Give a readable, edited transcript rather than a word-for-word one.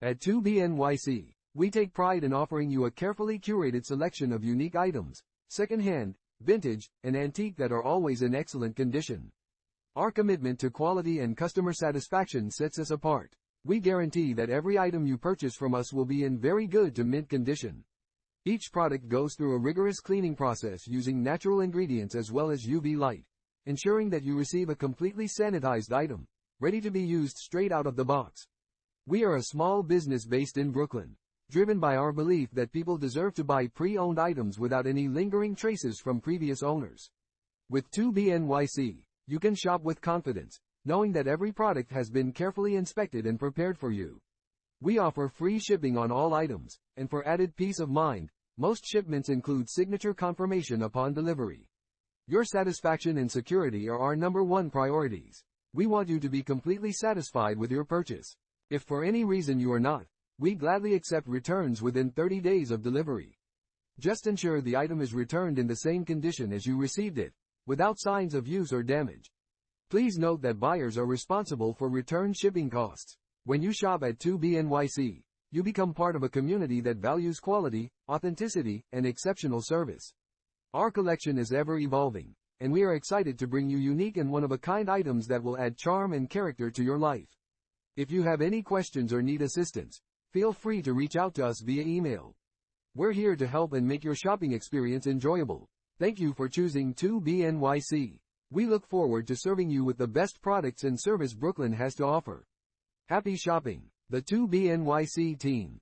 At 2BNYC, we take pride in offering you a carefully curated selection of unique items, second-hand, vintage, and antique that are always in excellent condition. Our commitment to quality and customer satisfaction sets us apart. We guarantee that every item you purchase from us will be in very good to mint condition. Each product goes through a rigorous cleaning process using natural ingredients as well as UV light, ensuring that you receive a completely sanitized item, ready to be used straight out of the box. We are a small business based in Brooklyn, driven by our belief that people deserve to buy pre-owned items without any lingering traces from previous owners. With 2BNYC, you can shop with confidence, knowing that every product has been carefully inspected and prepared for you. We offer free shipping on all items, and for added peace of mind, most shipments include signature confirmation upon delivery. Your satisfaction and security are our #1 priorities. We want you to be completely satisfied with your purchase. If for any reason you are not, we gladly accept returns within 30 days of delivery. Just ensure the item is returned in the same condition as you received it, without signs of use or damage. Please note that buyers are responsible for return shipping costs. When you shop at 2BNYC, you become part of a community that values quality, authenticity, and exceptional service. Our collection is ever evolving, and we are excited to bring you unique and one-of-a-kind items that will add charm and character to your life. If you have any questions or need assistance, feel free to reach out to us via email. We're here to help and make your shopping experience enjoyable. Thank you for choosing 2BNYC. We look forward to serving you with the best products and service Brooklyn has to offer. Happy shopping, the 2BNYC team.